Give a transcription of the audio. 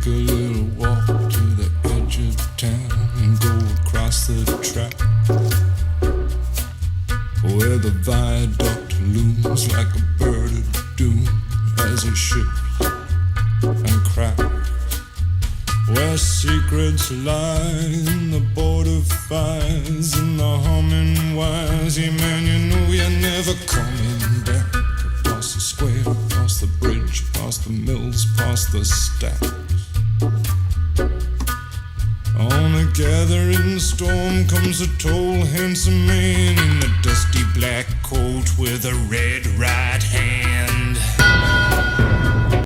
take a little walk to the edge of town and go across the track where the viaduct looms like a bird of doom as it shifts and cracks, where secrets lie in the border fires and the humming wires. Yeah, man, you know you're never coming back. Past the square, past the bridge, past the mills, past the stacks. On a gathering storm comes a tall, handsome man in a dusty black coat with a red right hand.